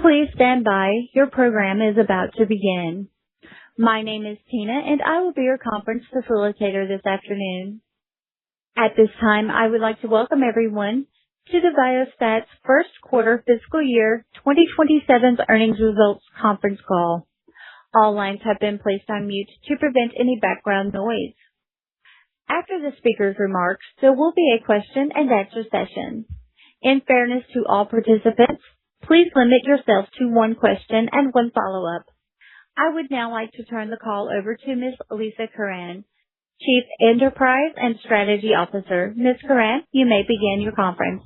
Please stand by. Your program is about to begin. My name is Tina, and I will be your conference facilitator this afternoon. At this time, I would like to welcome everyone to the Viasat's first quarter fiscal year 2027 earnings results conference call. All lines have been placed on mute to prevent any background noise. After the speaker's remarks, there will be a question and answer session. In fairness to all participants, please limit yourself to one question and one follow-up. I would now like to turn the call over to Ms. Lisa Curran, Chief Enterprise and Strategy Officer. Ms. Curran, you may begin your conference.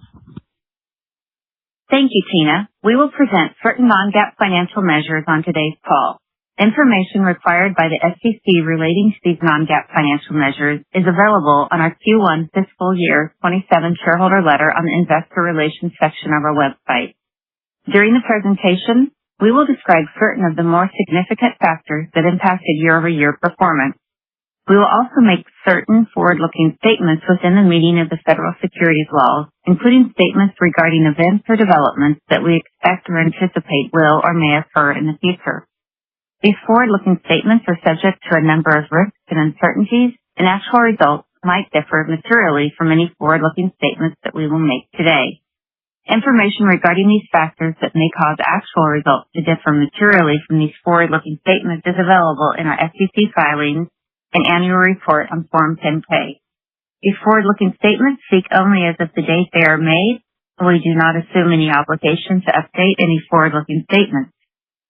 Thank you, Tina. We will present certain non-GAAP financial measures on today's call. Information required by the SEC relating to these non-GAAP financial measures is available on our Q1 Fiscal Year 27 shareholder letter on the Investor Relations section of our website. During the presentation, we will describe certain of the more significant factors that impacted year-over-year performance. We will also make certain forward-looking statements within the meaning of the federal securities laws, including statements regarding events or developments that we expect or anticipate will or may occur in the future. These forward-looking statements are subject to a number of risks and uncertainties, and actual results might differ materially from any forward-looking statements that we will make today. Information regarding these factors that may cause actual results to differ materially from these forward-looking statements is available in our SEC filings and annual report on Form 10-K. These forward-looking statements speak only as of the date they are made, and we do not assume any obligation to update any forward-looking statements.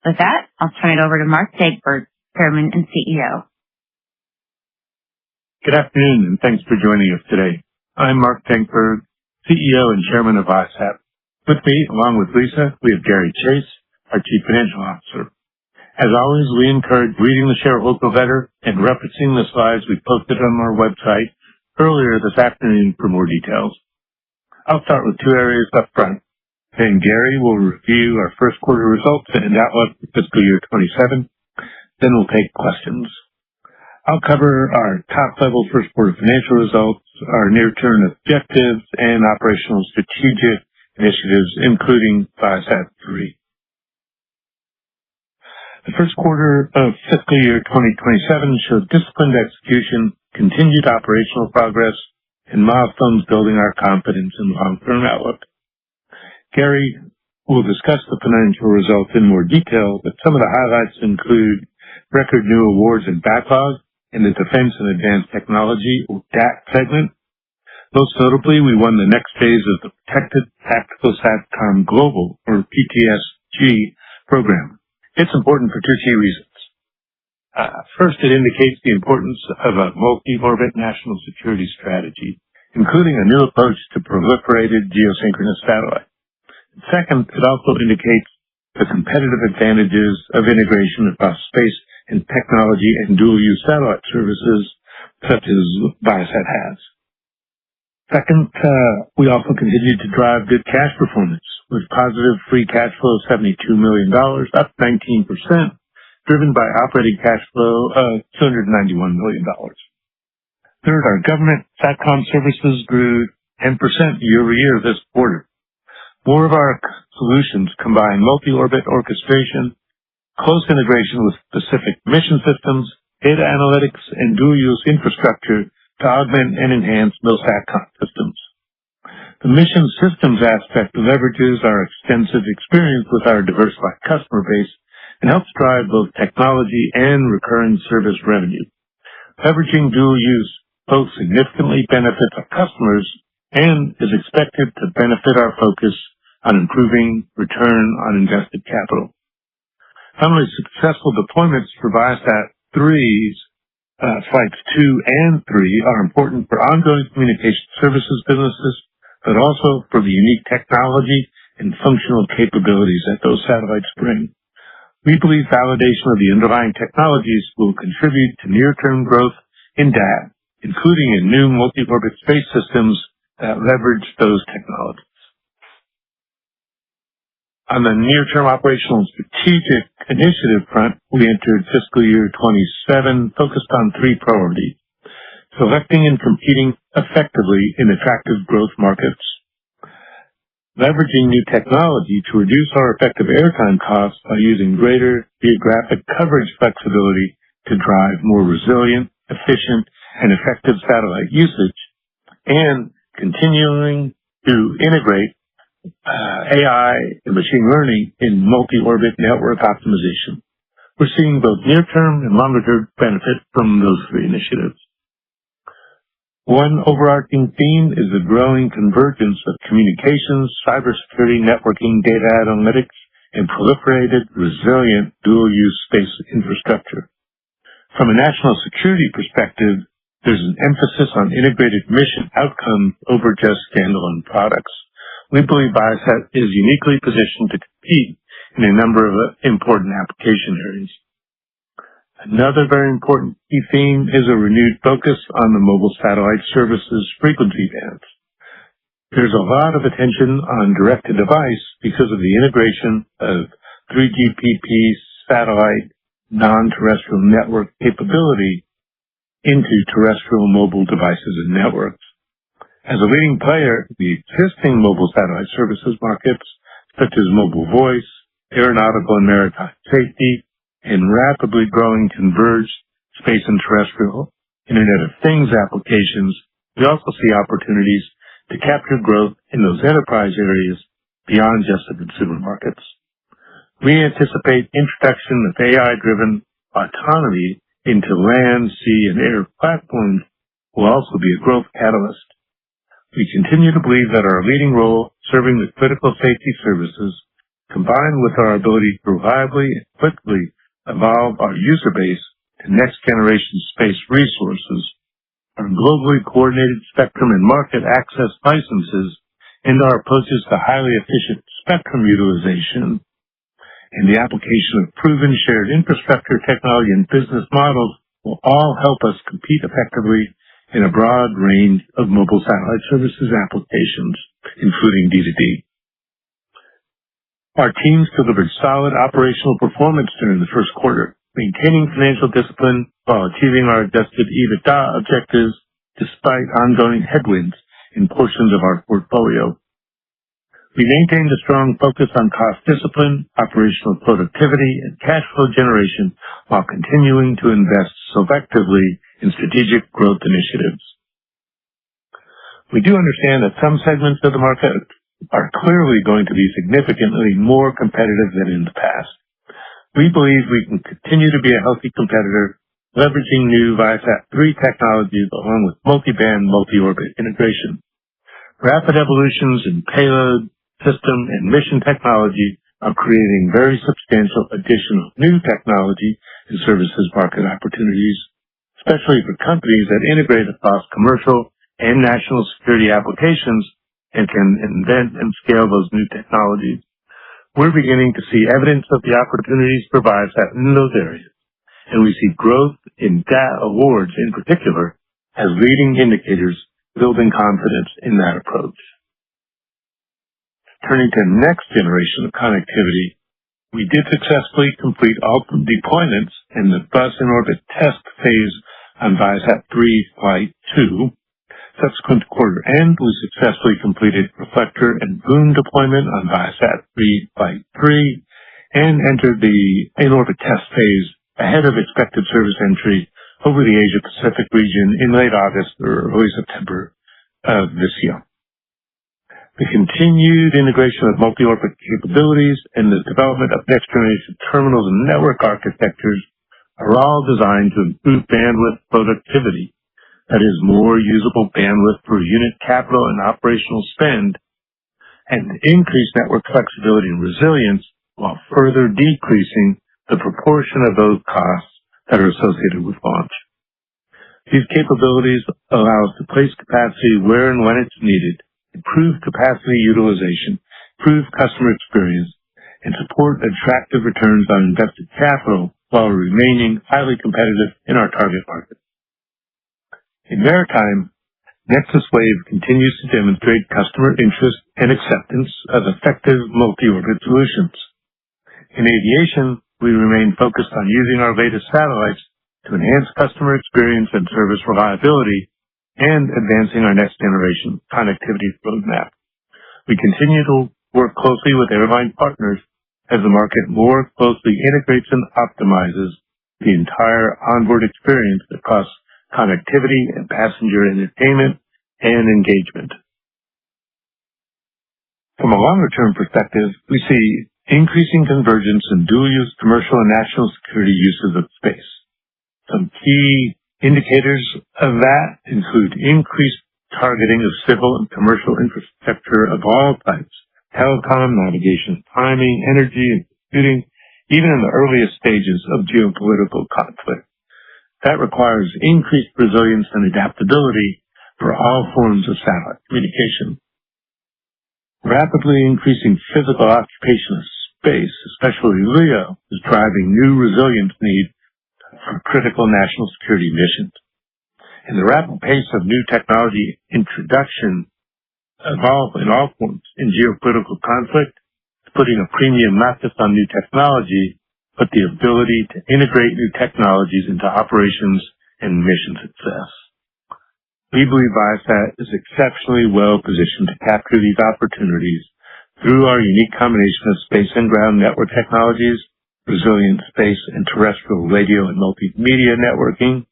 With that, I'll turn it over to Mark Dankberg, Chairman and CEO. Good afternoon, and thanks for joining us today. I'm Mark Dankberg, CEO and Chairman of Viasat. With me, along with Lisa, we have Gary Chase, our Chief Financial Officer. As always, we encourage reading the shareholder letter and referencing the slides we posted on our website earlier this afternoon for more details. I'll start with two areas up front. Then Gary will review our first quarter results and outlook for fiscal year 27. Then we'll take questions. I'll cover our top-level first quarter financial results, our near-term objectives, and operational strategic initiatives, including Viasat 3. The first quarter of fiscal year 2027 showed disciplined execution, continued operational progress, and milestones building our confidence in the long-term outlook. Gary will discuss the financial results in more detail, but some of the highlights include record new awards and backlog in the Defense and Advanced Technology, or DAT segment. Most notably, we won the next phase of the Protected Tactical SATCOM Global, or PTSG, program. It's important for two key reasons. First, it indicates the importance of a multi-orbit national security strategy, including a new approach to proliferated geosynchronous satellite. Second, it also indicates the competitive advantages of integration across space and technology and dual-use satellite services, such as Viasat has. Second, we also continued to drive good cash performance with positive free cash flow of $72 million, up 19%, driven by operating cash flow of $291 million. Third, our government SATCOM services grew 10% year-over-year this quarter. More of our solutions combine multi-orbit orchestration, close integration with specific mission systems, data analytics, and dual-use infrastructure to augment and enhance those SATCOM systems. The mission systems aspect leverages our extensive experience with our diversified customer base and helps drive both technology and recurring service revenue. Leveraging dual use both significantly benefits our customers and is expected to benefit our focus on improving return on invested capital. Finally, successful deployments for Viasat 3's Flights 2 and 3 are important for ongoing communication services businesses, but also for the unique technology and functional capabilities that those satellites bring. We believe validation of the underlying technologies will contribute to near-term growth in DAT, including in new multi-orbit space systems that leverage those technologies. On the near-term operational and strategic initiative front, we entered fiscal year 27 focused on three priorities: selecting and competing effectively in attractive growth markets, leveraging new technology to reduce our effective airtime costs by using greater geographic coverage flexibility to drive more resilient, efficient, and effective satellite usage, and continuing to integrate AI and machine learning in multi-orbit network optimization. We're seeing both near-term and longer-term benefit from those three initiatives. One overarching theme is the growing convergence of communications, cybersecurity, networking, data analytics, and proliferated, resilient, dual-use space infrastructure. From a national security perspective, there's an emphasis on integrated mission outcomes over just standalone products. We believe Viasat is uniquely positioned to compete in a number of important application areas. Another very important key theme is a renewed focus on the mobile satellite services frequency bands. There's a lot of attention on direct-to-device because of the integration of 3GPP satellite non-terrestrial network capability into terrestrial mobile devices and networks. As a leading player in the existing mobile satellite services markets, such as mobile voice, aeronautical and maritime safety, and rapidly growing converged space and terrestrial Internet of Things applications, we also see opportunities to capture growth in those enterprise areas beyond just the consumer markets. We anticipate introduction of AI-driven autonomy into land, sea, and air platforms will also be a growth catalyst. We continue to believe that our leading role serving the critical safety services, combined with our ability to reliably and quickly evolve our user base to next-generation space resources, our globally coordinated spectrum and market access licenses, and our approaches to highly efficient spectrum utilization, and the application of proven shared infrastructure technology and business models will all help us compete effectively in a broad range of mobile satellite services applications, including D2D. Our teams delivered solid operational performance during the first quarter, maintaining financial discipline while achieving our adjusted EBITDA objectives despite ongoing headwinds in portions of our portfolio. We maintained a strong focus on cost discipline, operational productivity, and cash flow generation while continuing to invest selectively in strategic growth initiatives. We do understand that some segments of the market are clearly going to be significantly more competitive than in the past. We believe we can continue to be a healthy competitor, leveraging new Viasat 3 technologies along with multi-band, multi-orbit integration. Rapid evolutions in payload, system, and mission technology are creating very substantial additional new technology and services market opportunities, especially for companies that integrate across commercial and national security applications and can invent and scale those new technologies. We're beginning to see evidence of the opportunities for Viasat in those areas, and we see growth in DAT awards in particular as leading indicators building confidence in that approach. Turning to the next generation of connectivity, we did successfully complete all deployments in the bus in orbit test phase on Viasat 3 Flight 2. Subsequent to quarter end, we successfully completed reflector and boom deployment on Viasat 3 Flight 3 and entered the in-orbit test phase ahead of expected service entry over the Asia-Pacific region in late August or early September of this year. The continued integration of multi-orbit capabilities and the development of next-generation terminals and network architectures are all designed to improve bandwidth productivity. That is, more usable bandwidth per unit capital and operational spend, and increase network flexibility and resilience while further decreasing the proportion of those costs that are associated with launch. These capabilities allow us to place capacity where and when it's needed, improve capacity utilization, improve customer experience, and support attractive returns on invested capital while remaining highly competitive in our target market. In maritime, Nexus Wave continues to demonstrate customer interest and acceptance of effective multi-orbit solutions. In aviation, we remain focused on using our latest satellites to enhance customer experience and service reliability and advancing our next generation connectivity roadmap. We continue to work closely with airline partners as the market more closely integrates and optimizes the entire onboard experience across connectivity and passenger entertainment and engagement. From a longer-term perspective, we see increasing convergence in dual-use commercial and national security uses of space. Some key indicators of that include increased targeting of civil and commercial infrastructure of all types, telecom, navigation, timing, energy, and computing, even in the earliest stages of geopolitical conflict. That requires increased resilience and adaptability for all forms of satellite communication. Rapidly increasing physical occupation of space, especially LEO, is driving new resilience needs for critical national security missions. And the rapid pace of new technology introduction in all forms in geopolitical conflict is putting a premium not just on new technology, but the ability to integrate new technologies into operations and mission success. We believe Viasat is exceptionally well positioned to capture these opportunities through our unique combination of space and ground network technologies, resilient space and terrestrial radio and multimedia networking,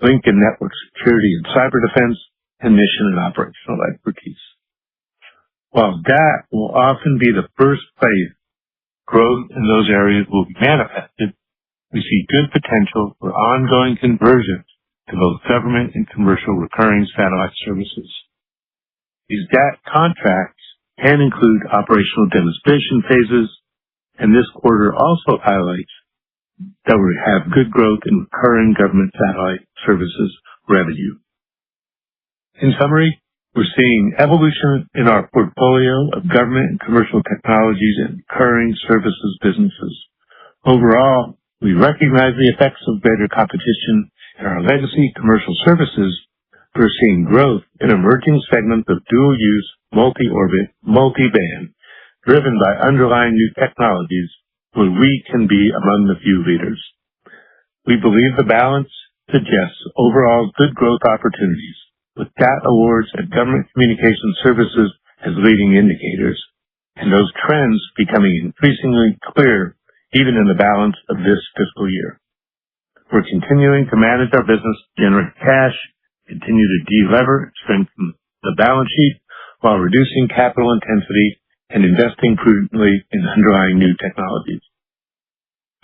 link and network security and cyber defense, and mission and operational expertise. While that will often be the first place growth in those areas will be manifested, we see good potential for ongoing conversions to both government and commercial recurring satellite services. These DAT contracts can include operational demonstration phases, and this quarter also highlights that we have good growth in recurring government satellite services revenue. In summary, we're seeing evolution in our portfolio of government and commercial technologies and recurring services businesses. Overall, we recognize the effects of greater competition in our legacy commercial services. We're seeing growth in emerging segments of dual-use, multi-orbit, multi-band, driven by underlying new technologies where we can be among the few leaders. We believe the balance suggests overall good growth opportunities, with DAT awards and government communication services as leading indicators, and those trends becoming increasingly clear even in the balance of this fiscal year. We're continuing to manage our business, generate cash, continue to de-lever, strengthen the balance sheet, while reducing capital intensity and investing prudently in underlying new technologies.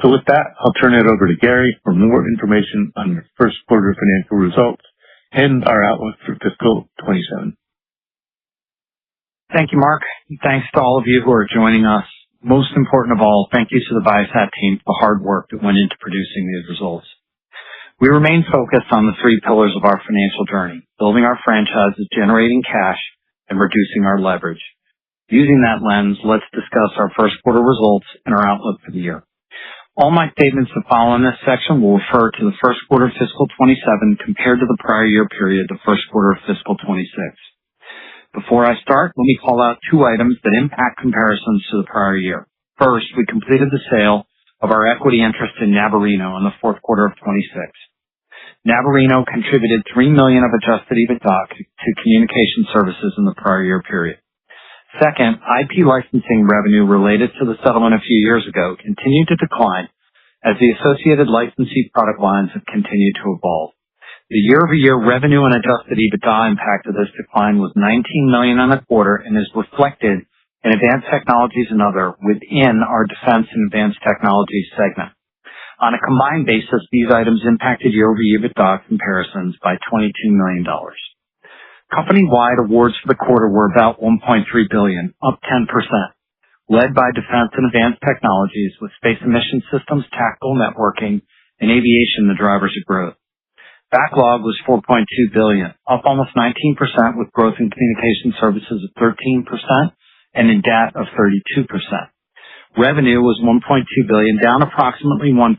So with that, I'll turn it over to Gary for more information on our first quarter financial results and our outlook for fiscal 27. Thank you, Mark. Thanks to all of you who are joining us. Most important of all, thank you to the Viasat team for the hard work that went into producing these results. We remain focused on the three pillars of our financial journey: building our franchises, generating cash, and reducing our leverage. Using that lens, let's discuss our first quarter results and our outlook for the year. All my statements that follow in this section will refer to the first quarter of fiscal 27 compared to the prior year period, the first quarter of fiscal 26. Before I start, let me call out two items that impact comparisons to the prior year. First, we completed the sale of our equity interest in Navarino in the fourth quarter of 26. Navarino contributed $3 million of adjusted EBITDA to communication services in the prior year period. Second, IP licensing revenue related to the settlement a few years ago continued to decline as the associated licensee product lines have continued to evolve. The year-over-year revenue and adjusted EBITDA impact of this decline was $19 million on the quarter and is reflected in Advanced Technologies and Other within our Defense and Advanced Technologies segment. On a combined basis, these items impacted year-over-year EBITDA comparisons by $22 million. Company-wide awards for the quarter were about $1.3 billion, up 10%, led by Defense and Advanced Technologies, with Space and Mission Systems, Tactical Networking, and Aviation the drivers of growth. Backlog was $4.2 billion, up almost 19%, with growth in communication services of 13% and in DAT of 32%. Revenue was $1.2 billion, down approximately 1%,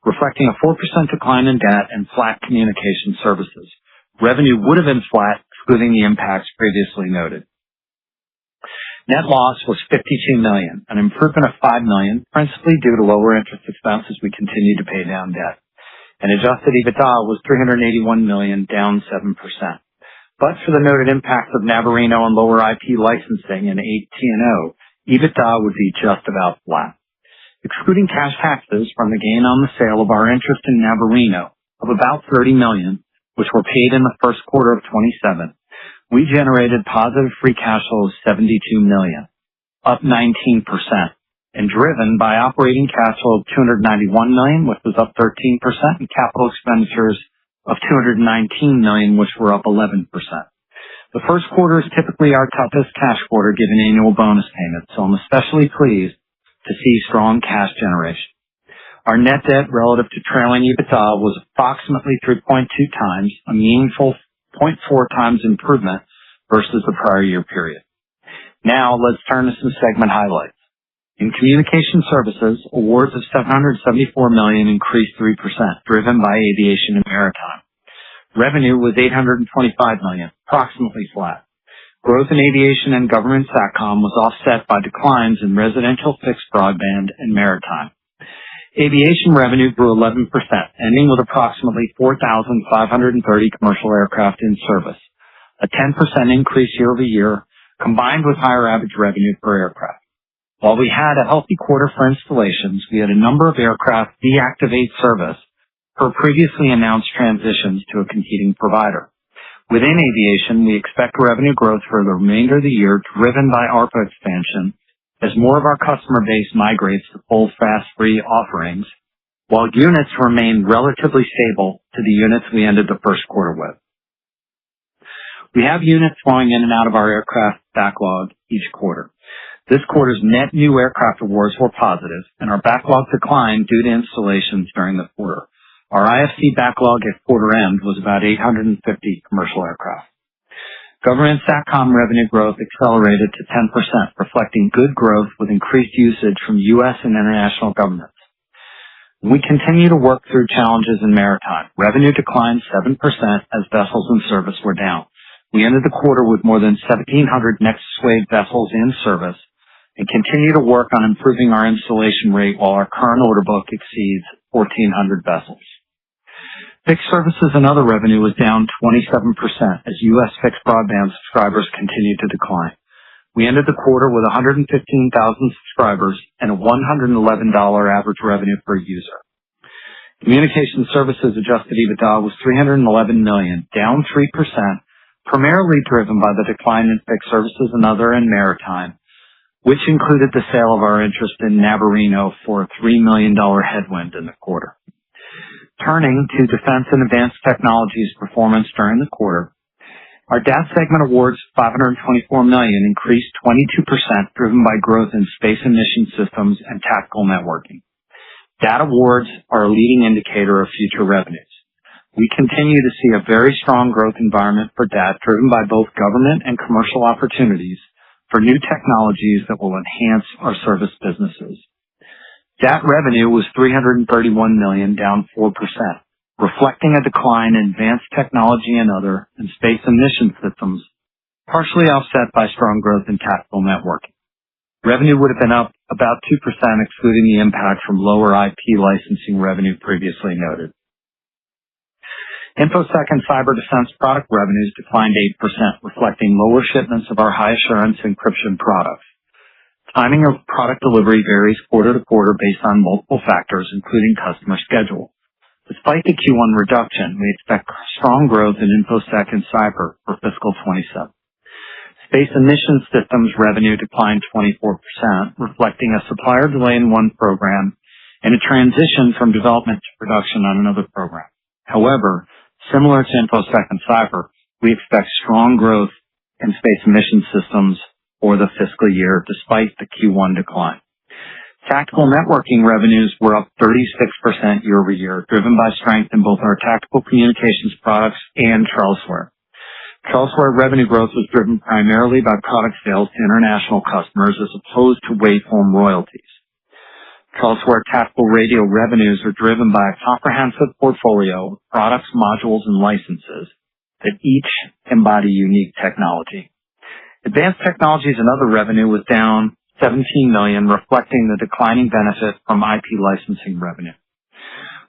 reflecting a 4% decline in DAT and flat communication services. Revenue would have been flat, excluding the impacts previously noted. Net loss was $52 million, an improvement of $5 million, principally due to lower interest expense as we continue to pay down debt. And adjusted EBITDA was $381 million, down 7%. But for the noted impacts of Navarino and lower IP licensing and AT&O, EBITDA would be just about flat. Excluding cash taxes from the gain on the sale of our interest in Navarino of about $30 million, which were paid in the first quarter of 27, we generated positive free cash flow of $72 million, up 19%, and driven by operating cash flow of $291 million, which was up 13%, and capital expenditures of $219 million, which were up 11%. The first quarter is typically our toughest cash quarter given annual bonus payments, so I'm especially pleased to see strong cash generation. Our net debt relative to trailing EBITDA was approximately 3.2 times, a meaningful 0.4 times improvement versus the prior year period. Now let's turn to some segment highlights. In Communication Services, awards of $774 million increased 3%, driven by aviation and maritime. Revenue was $825 million, approximately flat. Growth in aviation and government SATCOM was offset by declines in residential fixed broadband and maritime. Aviation revenue grew 11%, ending with approximately 4,530 commercial aircraft in service, a 10% increase year over year, combined with higher average revenue per aircraft. While we had a healthy quarter for installations, we had a number of aircraft deactivate service per previously announced transitions to a competing provider. Within aviation, we expect revenue growth for the remainder of the year driven by ARPA expansion as more of our customer base migrates to full fast-free offerings, while units remain relatively stable to the units we ended the first quarter with. We have units flowing in and out of our aircraft backlog each quarter. This quarter's net new aircraft awards were positive, and our backlog declined due to installations during the quarter. Our IFC backlog at quarter end was about 850 commercial aircraft. Government SATCOM revenue growth accelerated to 10%, reflecting good growth with increased usage from U.S. and international governments. We continue to work through challenges in maritime. Revenue declined 7% as vessels in service were down. We ended the quarter with more than 1,700 next-wave vessels in service and continue to work on improving our installation rate while our current order book exceeds 1,400 vessels. Fixed services and other revenue was down 27% as U.S. fixed broadband subscribers continued to decline. We ended the quarter with 115,000 subscribers and a $111 average revenue per user. Communication Services adjusted EBITDA was $311 million, down 3%, primarily driven by the decline in fixed services and other and maritime, which included the sale of our interest in Navarino for a $3 million headwind in the quarter. Turning to Defense and Advanced Technologies performance during the quarter, our DAT segment awards $524 million increased 22%, driven by growth in space and mission systems and tactical networking. DAT awards are a leading indicator of future revenues. We continue to see a very strong growth environment for DAT, driven by both government and commercial opportunities for new technologies that will enhance our service businesses. DAT revenue was $331 million, down 4%, reflecting a decline in advanced technology and other and space and mission systems, partially offset by strong growth in tactical networking. Revenue would have been up about 2%, excluding the impact from lower IP licensing revenue previously noted. InfoSec and cyber defense product revenues declined 8%, reflecting lower shipments of our high assurance encryption products. Timing of product delivery varies quarter to quarter based on multiple factors, including customer schedule. Despite the Q1 reduction, we expect strong growth in InfoSec and cyber for fiscal 27. Space and mission systems revenue declined 24%, reflecting a supplier delay in one program and a transition from development to production on another program. However, similar to InfoSec and cyber, we expect strong growth in space and mission systems for the fiscal year, despite the Q1 decline. Tactical networking revenues were up 36% year over year, driven by strength in both our tactical communications products and TrellisWare. TrellisWare revenue growth was driven primarily by product sales to international customers as opposed to waveform royalties. TrellisWare tactical radio revenues are driven by a comprehensive portfolio of products, modules, and licenses that each embody unique technology. Advanced technologies and other revenue was down $17 million, reflecting the declining benefit from IP licensing revenue.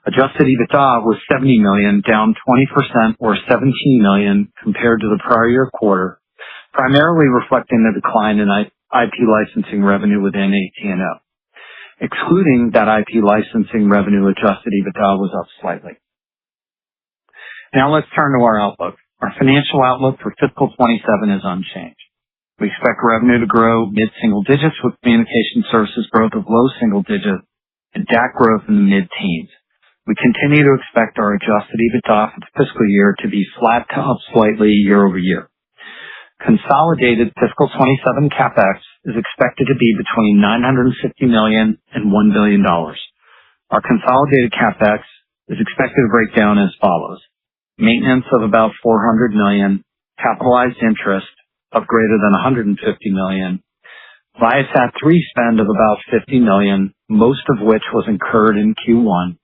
Adjusted EBITDA was $70 million, down 20% or $17 million compared to the prior year quarter, primarily reflecting the decline in IP licensing revenue within AT&O. Excluding that IP licensing revenue, adjusted EBITDA was up slightly. Now let's turn to our outlook. Our financial outlook for fiscal 27 is unchanged. We expect revenue to grow mid-single digits with communication services growth of low single digits and DAC growth in the mid-teens. We continue to expect our adjusted EBITDA for the fiscal year to be flat to up slightly year over year. Consolidated fiscal 27 CapEx is expected to be between $950 million and $1 billion. Our consolidated CapEx is expected to break down as follows. Maintenance of about $400 million, capitalized interest of greater than $150 million, Viasat 3 spend of about $50 million, most of which was incurred in Q1,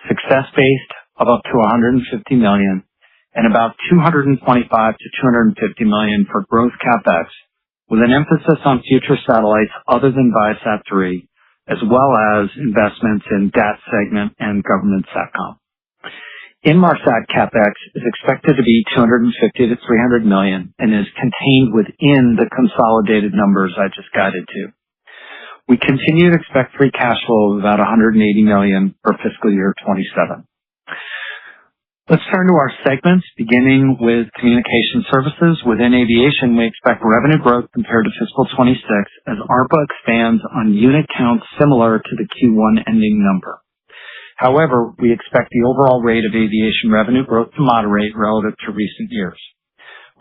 success-based of up to $150 million, and about $225 to $250 million for growth CapEx, with an emphasis on future satellites other than Viasat 3, as well as investments in DAT segment and government SATCOM. Inmarsat CapEx is expected to be $250 to $300 million and is contained within the consolidated numbers I just guided to. We continue to expect free cash flow of about $180 million for fiscal year 27. Let's turn to our segments, beginning with communication services. Within aviation, we expect revenue growth compared to fiscal 26 as ARPA expands on unit counts similar to the Q1 ending number. However, we expect the overall rate of aviation revenue growth to moderate relative to recent years.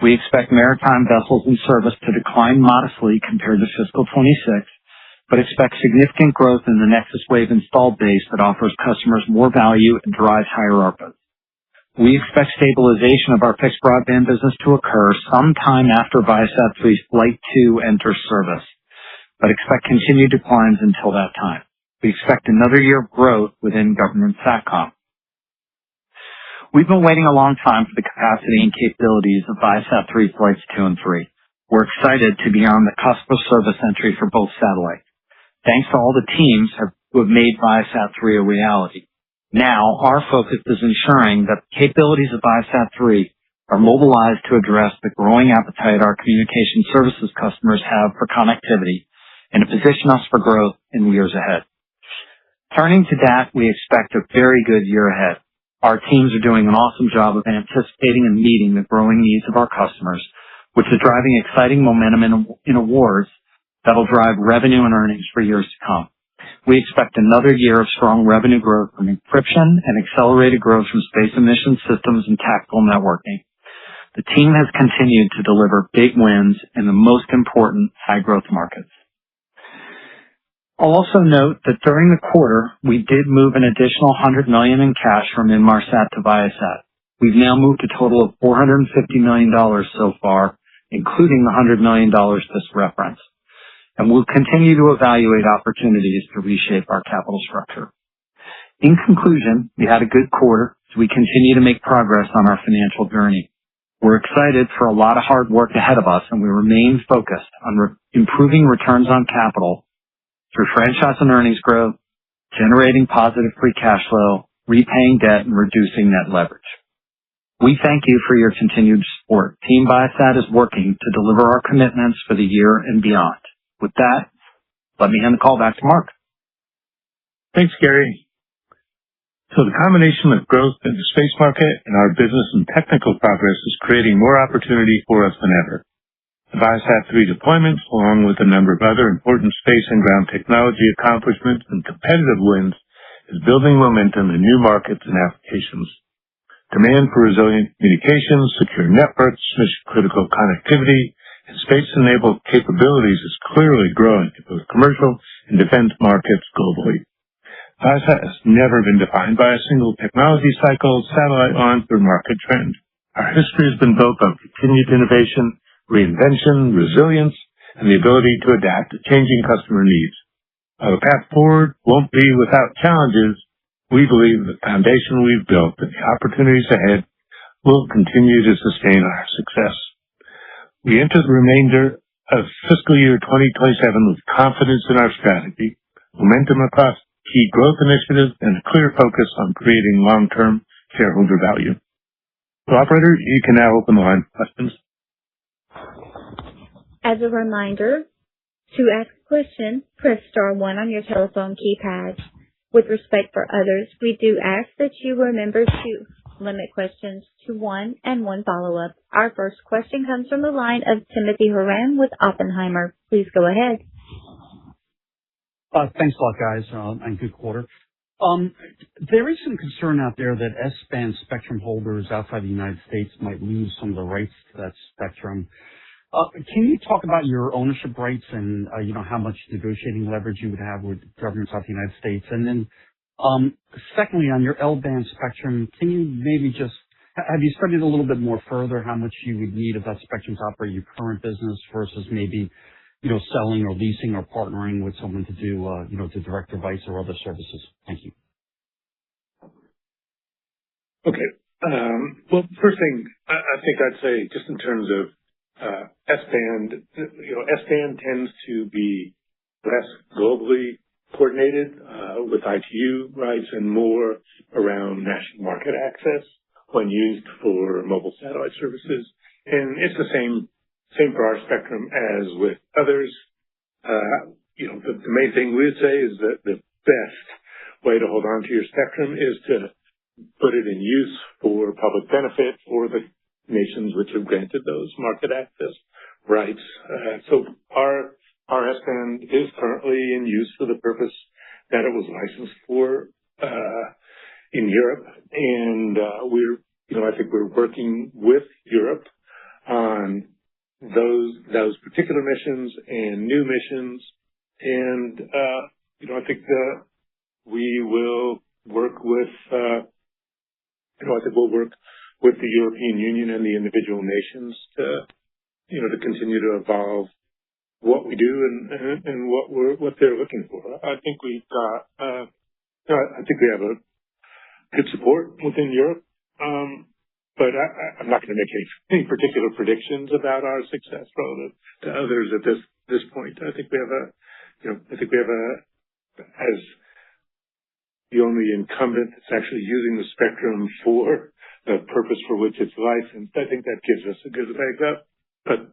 We expect maritime vessels in service to decline modestly compared to fiscal 26, but expect significant growth in the Nexus Wave installed base that offers customers more value and drives higher ARPA. We expect stabilization of our fixed broadband business to occur sometime after Viasat 3's Flight 2 enters service, but expect continued declines until that time. We expect another year of growth within government SATCOM. We've been waiting a long time for the capacity and capabilities of Viasat 3 Flights 2 and 3. We're excited to be on the cusp of service entry for both satellites. Thanks to all the teams who have made Viasat 3 a reality. Now, our focus is ensuring that the capabilities of Viasat 3 are mobilized to address the growing appetite our communication services customers have for connectivity and to position us for growth in years ahead. Turning to DAT, we expect a very good year ahead. Our teams are doing an awesome job of anticipating and meeting the growing needs of our customers, which is driving exciting momentum in awards that will drive revenue and earnings for years to come. We expect another year of strong revenue growth from encryption and accelerated growth from space and mission systems and tactical networking. The team has continued to deliver big wins in the most important high-growth markets. I'll also note that during the quarter, we did move an additional $100 million in cash from Inmarsat to Viasat. We've now moved a total of $450 million so far, including the $100 million just referenced. And we'll continue to evaluate opportunities to reshape our capital structure. In conclusion, we had a good quarter as we continue to make progress on our financial journey. We're excited for a lot of hard work ahead of us, and we remain focused on improving returns on capital through franchise and earnings growth, generating positive free cash flow, repaying debt, and reducing net leverage. We thank you for your continued support. Team Viasat is working to deliver our commitments for the year and beyond. With that, let me hand the call back to Mark. Thanks, Gary. So the combination of growth in the space market and our business and technical progress is creating more opportunity for us than ever. The Viasat 3 deployments, along with a number of other important space and ground technology accomplishments and competitive wins, is building momentum in new markets and applications. Demand for resilient communications, secure networks, mission-critical connectivity, and space-enabled capabilities is clearly growing in both commercial and defense markets globally. Viasat has never been defined by a single technology cycle, satellite launch, or market trend. Our history has been built on continued innovation, reinvention, resilience, and the ability to adapt to changing customer needs. While the path forward won't be without challenges, we believe the foundation we've built and the opportunities ahead will continue to sustain our success. We enter the remainder of fiscal year 2027 with confidence in our strategy, momentum across key growth initiatives, and a clear focus on creating long-term shareholder value. So, operator, you can now open the line for questions. As a reminder, to ask a question, press star 1 on your telephone keypad. With respect for others, we do ask that you remember to limit questions to 1 and 1 follow-up. Our first question comes from the line of Timothy Horan with Oppenheimer. Please go ahead. Thanks a lot, guys, and good quarter. There is some concern out there that S-band spectrum holders outside the United States might lose some of the rights to that spectrum. Can you talk about your ownership rights and how much negotiating leverage you would have with governments outside the United States? And then, secondly, on your L-band spectrum, can you maybe have you studied a little bit more further how much you would need of that spectrum to operate your current business versus maybe selling or leasing or partnering with someone to do to direct device or other services? Thank you. Okay. Well, first thing I think I'd say, just in terms of S-band, S-band tends to be less globally coordinated with ITU rights and more around national market access when used for mobile satellite services. And it's the same for our spectrum as with others. The main thing we would say is that the best way to hold on to your spectrum is to put it in use for public benefit for the nations which have granted those market access rights. So our S-band is currently in use for the purpose that it was licensed for in Europe, and I think we're working with Europe on those particular missions and new missions, and I think we will work with we'll work with the European Union and the individual nations to continue to evolve what we do and what they're looking for. I think we've got I think we have a good support within Europe, but I'm not going to make any particular predictions about our success relative to others at this point. I think we have as the only incumbent that's actually using the spectrum for the purpose for which it's licensed. I think that gives us a good leg up, but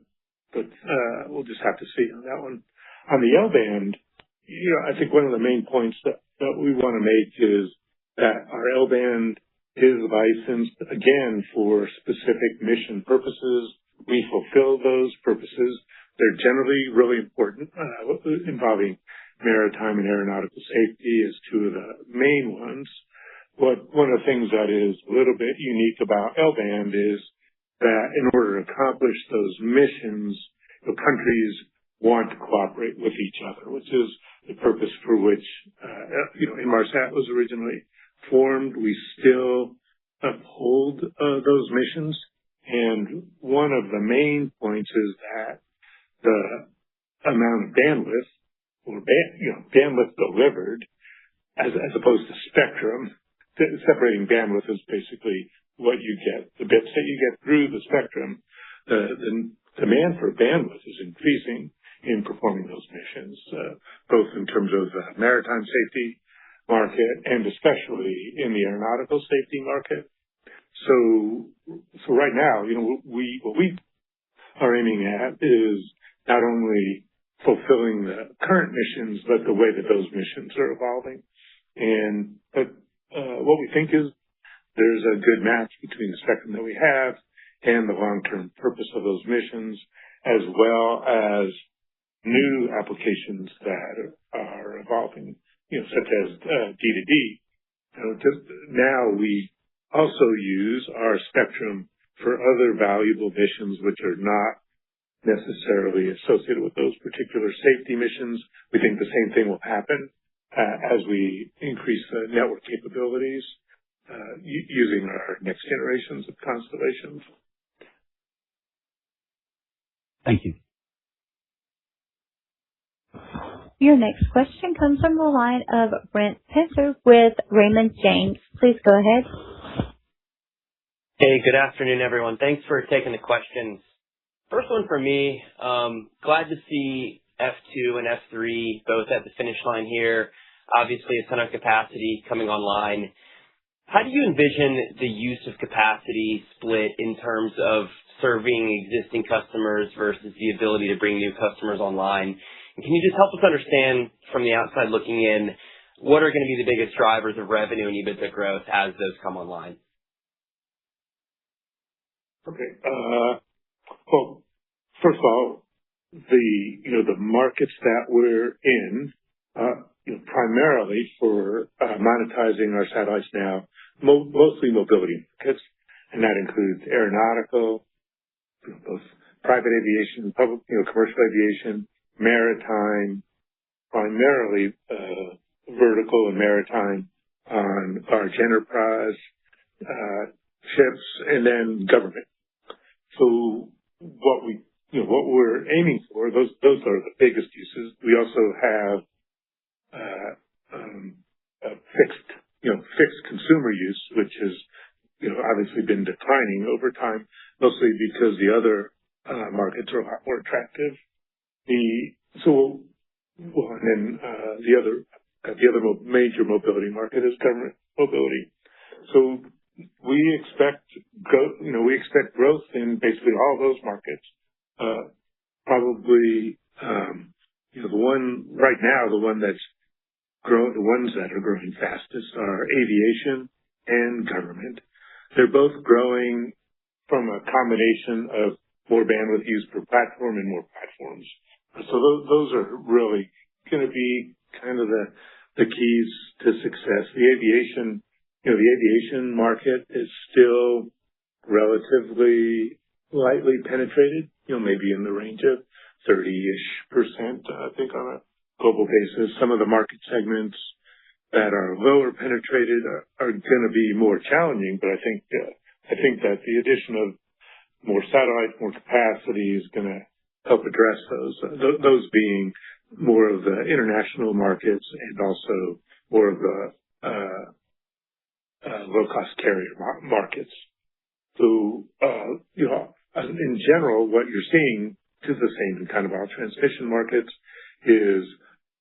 we'll just have to see on that one. On the L-band, I think one of the main points that we want to make is that our L-band is licensed, again, for specific mission purposes. We fulfill those purposes. They're generally really important, involving maritime and aeronautical safety as two of the main ones. But one of the things that is a little bit unique about L-band is that in order to accomplish those missions, the countries want to cooperate with each other, which is the purpose for which Inmarsat was originally formed. We still uphold those missions, and one of the main points is that the amount of bandwidth or bandwidth delivered, as opposed to spectrum. Separating bandwidth is basically what you get, the bits that you get through the spectrum. The demand for bandwidth is increasing in performing those missions, both in terms of the maritime safety market and especially in the aeronautical safety market. So right now, what we are aiming at is not only fulfilling the current missions, but the way that those missions are evolving. But what we think is there's a good match between the spectrum that we have and the long-term purpose of those missions, as well as new applications that are evolving, such as D2D. Now we also use our spectrum for other valuable missions which are not necessarily associated with those particular safety missions. We think the same thing will happen as we increase the network capabilities using our next generations of constellations. Thank you. Your next question comes from the line of Brent Penter with Raymond James. Please go ahead. Hey, good afternoon, everyone. Thanks for taking the questions. First one for me, glad to see F2 and F3 both at the finish line here. Obviously, a ton of capacity coming online. How do you envision the use of capacity split in terms of serving existing customers versus the ability to bring new customers online? And can you just help us understand from the outside looking in, what are going to be the biggest drivers of revenue and EBITDA growth as those come online? Okay. Well, first of all, the markets that we're in, primarily for monetizing our satellites now, mostly mobility markets, and that includes aeronautical, both private aviation, public, commercial aviation, maritime, primarily vertical and maritime on large enterprise ships, and then government. So what we're aiming for, those are the biggest uses. We also have fixed consumer use, which has obviously been declining over time, mostly because the other markets are a lot more attractive. And then the other major mobility market is government mobility. So we expect growth in basically all those markets. Probably the ones that are growing fastest are aviation and government. They're both growing from a combination of more bandwidth used per platform and more platforms. So those are really going to be kind of the keys to success. The aviation market is still relatively lightly penetrated, maybe in the range of 30-ish%, I think, on a global basis. Some of the market segments that are lower penetrated are going to be more challenging, but I think that the addition of more satellites, more capacity is going to help address those being more of the international markets and also more of the low-cost carrier markets. So, in general, what you're seeing is the same in kind of all transmission markets is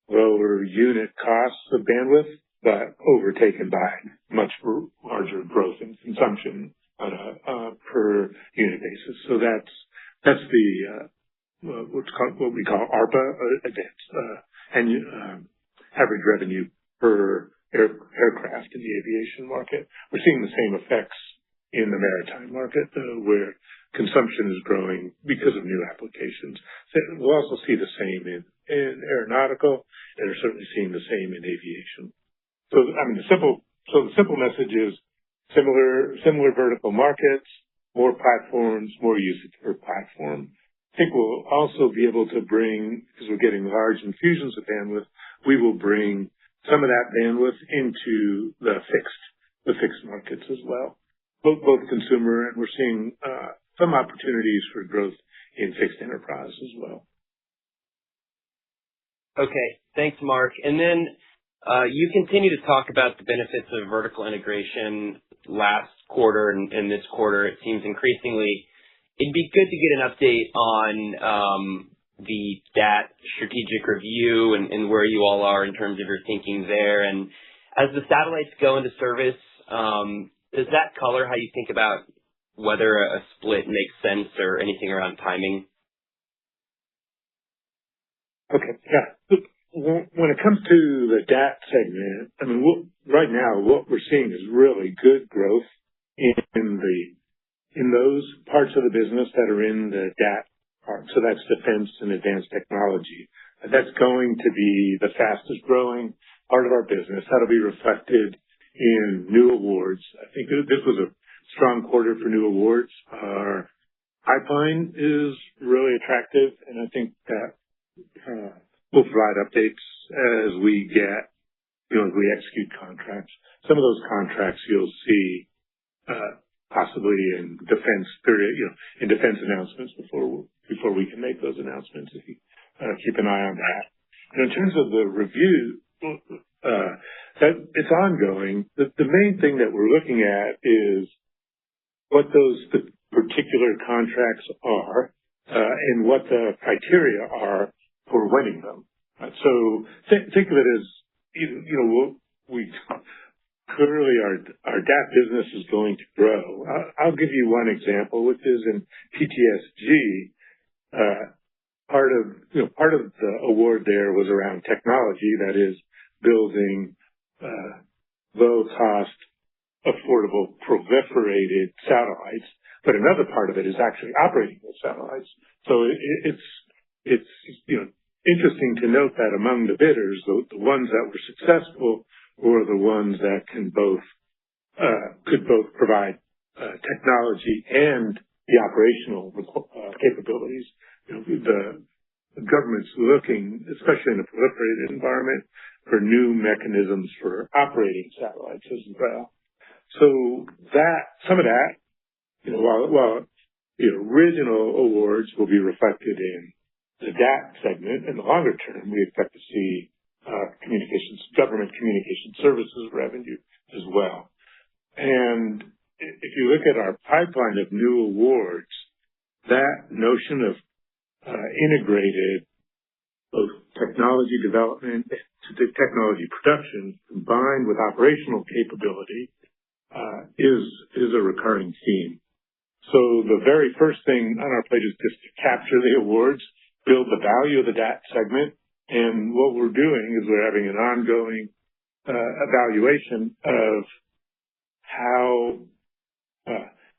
lower unit costs of bandwidth, but overtaken by much larger growth in consumption on a per unit basis. So that's the what we call ARPA, advanced average revenue per aircraft in the aviation market. We're seeing the same effects in the maritime market, where consumption is growing because of new applications. So we'll also see the same in aeronautical, and we're certainly seeing the same in aviation. So, the simple message is similar vertical markets, more platforms, more usage per platform. I think we'll also be able to bring, because we're getting large infusions of bandwidth, we will bring some of that bandwidth into the fixed markets as well, both consumer, and we're seeing some opportunities for growth in fixed enterprise as well. Okay, thanks, Mark. And then you continue to talk about the benefits of vertical integration last quarter and this quarter. It seems increasingly. It'd be good to get an update on the DAT strategic review and where you all are in terms of your thinking there. And as the satellites go into service, does that color how you think about whether a split makes sense or anything around timing? Okay, yeah. When it comes to the DAT segment, right now what we're seeing is really good growth in those parts of the business that are in the DAT part. So that's defense and advanced technology. That's going to be the fastest growing part of our business. That'll be reflected in new awards. I think this was a strong quarter for new awards. Our pipeline is really attractive, and I think that we'll provide updates as we execute contracts. Some of those contracts you'll see possibly in defense announcements before we can make those announcements. If you keep an eye on that. And in terms of the review, that it's ongoing. The main thing that we're looking at is what those particular contracts are and what the criteria are for winning them. So think of it as we clearly our DAT business is going to grow. I'll give you one example, which is in PTSG. Part of the award there was around technology, that is building low cost, affordable, proliferated satellites. But another part of it is actually operating those satellites. So it's interesting to note that among the bidders, the ones that were successful were the ones that could both provide technology and the operational capabilities. The government's looking, especially in a proliferated environment, for new mechanisms for operating satellites as well. So some of that, while the original awards will be reflected in the DAT segment, in the longer term, we expect to see government communication services revenue as well. And if you look at our pipeline of new awards, that notion of integrated both technology development to technology production combined with operational capability is a recurring theme. So the very first thing on our plate is just to capture the awards, build the value of the DAT segment, and what we're doing is we're having an ongoing evaluation of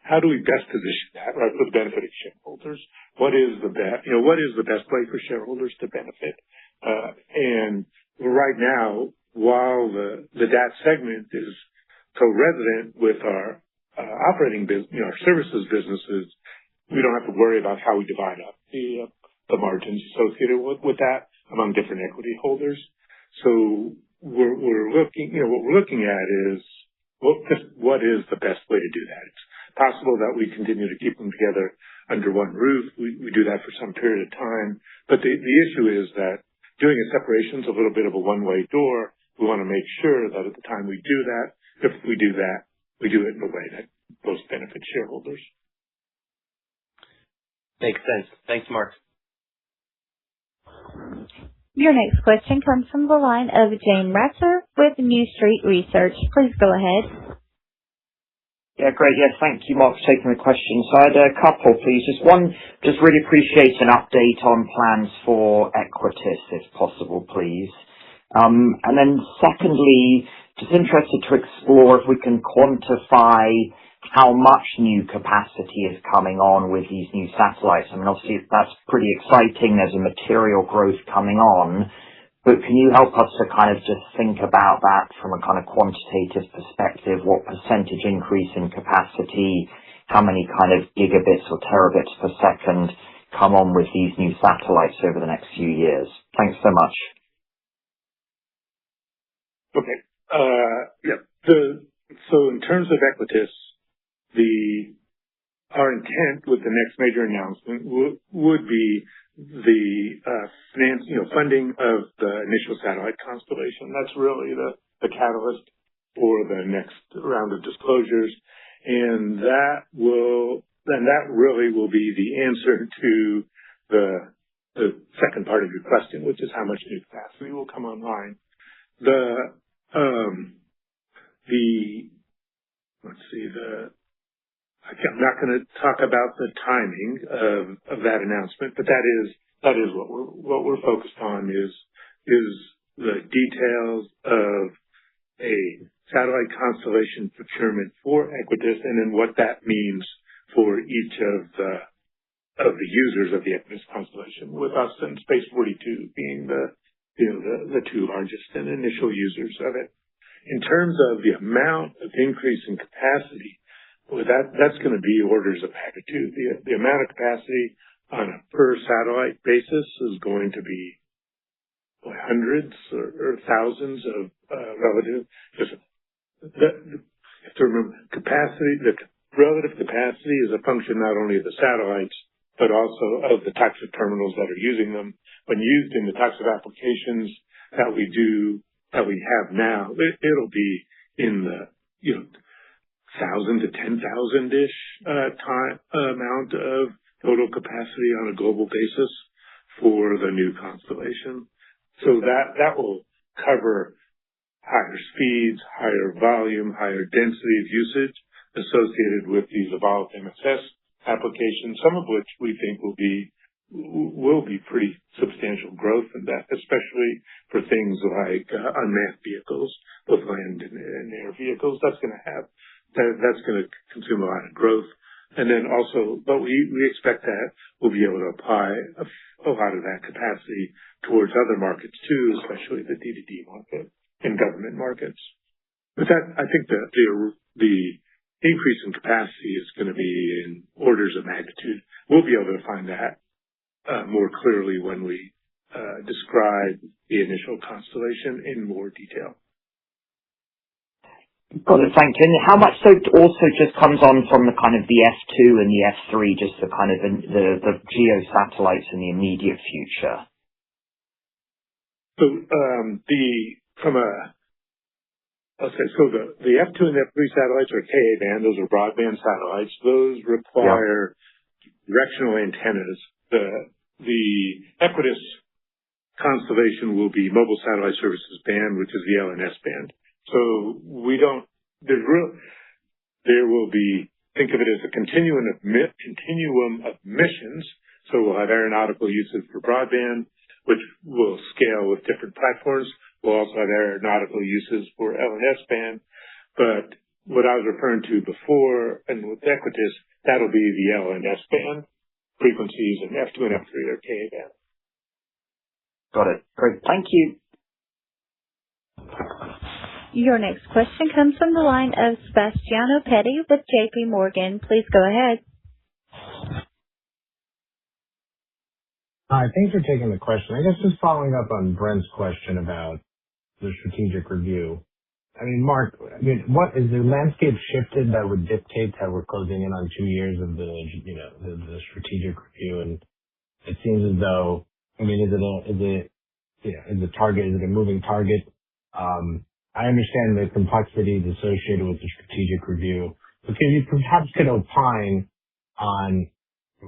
how do we best position that, right, for the benefit of shareholders? What is the best way for shareholders to benefit? And right now, while the DAT segment is co-resident with our operating business, our services businesses, we don't have to worry about how we divide up the margins associated with that among different equity holders. So what we're looking at is what is the best way to do that. It's possible that we continue to keep them together under one roof. We do that for some period of time. But the issue is that doing a separation is a little bit of a one-way door. We want to make sure that at the time we do that, if we do that, we do it in a way that both benefits shareholders. Makes sense. Thanks, Mark. Your next question comes from the line of Jane Ratzer with New Street Research. Please go ahead. Yeah, great. Yes, thank you, Mark, for taking the question. So I had a couple, please. Just really appreciate an update on plans for Equitas, if possible, please. And then secondly, just interested to explore if we can quantify how much new capacity is coming on with these new satellites. I mean, obviously, that's pretty exciting. There's a material growth coming on. But can you help us to kind of just think about that from a kind of quantitative perspective? What percentage increase in capacity, how many kind of gigabits or terabits per second come on with these new satellites over the next few years? Thanks so much. Okay. So in terms of Equitas, our intent with the next major announcement would be the funding of the initial satellite constellation. That's really the catalyst for the next round of disclosures, and that really will be the answer to the second part of your question, which is how much new capacity will come online. I'm not going to talk about the timing of that announcement, but that is what we're focused on is the details of a satellite constellation procurement for Equitas, and then what that means for each of the users of the Equitas constellation, with us and Space 42 being the two largest and initial users of it. In terms of the amount of increase in capacity, that's going to be orders of magnitude. The amount of capacity on a per satellite basis is going to be hundreds or thousands of relative. You have to remember, the relative capacity is a function not only of the satellites, but also of the types of terminals that are using them. When used in the types of applications that we have now, it'll be in the 1,000 to 10,000-ish amount of total capacity on a global basis for the new constellation. So that will cover higher speeds, higher volume, higher density of usage associated with these evolved MSS applications, some of which we think will be pretty substantial growth in that, especially for things like unmanned vehicles, both land and air vehicles. That's going to consume a lot of growth. And then also, but we expect that we'll be able to apply a lot of that capacity towards other markets too, especially the D2D market and government markets. But that, I think the increase in capacity is going to be in orders of magnitude. We'll be able to find that more clearly when we describe the initial constellation in more detail. Got it. Thank you. And how much so also just comes on from the kind of the F2 and the F3, just the kind of the geo satellites in the immediate future? So the F2 and the F3 satellites are Ka-band. Those are broadband satellites. Those require directional antennas. The Equitas constellation will be mobile satellite services band, which is the LNS band. So there will be, think of it as a continuum of missions. So we'll have aeronautical uses for broadband, which will scale with different platforms. We'll also have aeronautical uses for LNS band. But what I was referring to before, and with Equitas, that'll be the LNS band frequencies, and F2 and F3 are Ka-band. Got it. Great. Thank you. Your next question comes from the line of Sebastiano Petti with JP Morgan. Please go ahead. Hi, thanks for taking the question. I guess just following up on Brent's question about the strategic review. I mean, Mark, what is the landscape shifted that would dictate that we're closing in on 2 years of the strategic review? And it seems as though, is it a moving target? I understand the complexities associated with the strategic review, but can you perhaps opine on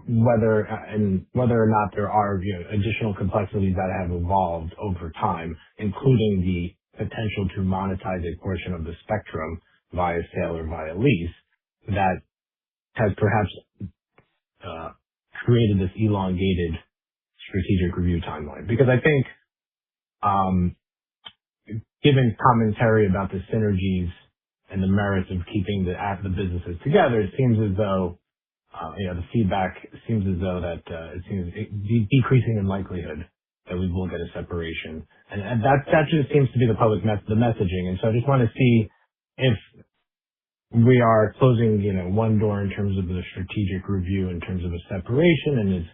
whether or not there are additional complexities that have evolved over time, including the potential to monetize a portion of the spectrum via sale or via lease, that has perhaps created this elongated strategic review timeline? Because I think, given commentary about the synergies and the merits of keeping the businesses together, it seems as though the feedback seems as though that it seems decreasing in likelihood that we will get a separation, and that just seems to be the public the messaging. And so I just want to see if we are closing one door in terms of the strategic review in terms of a separation, and is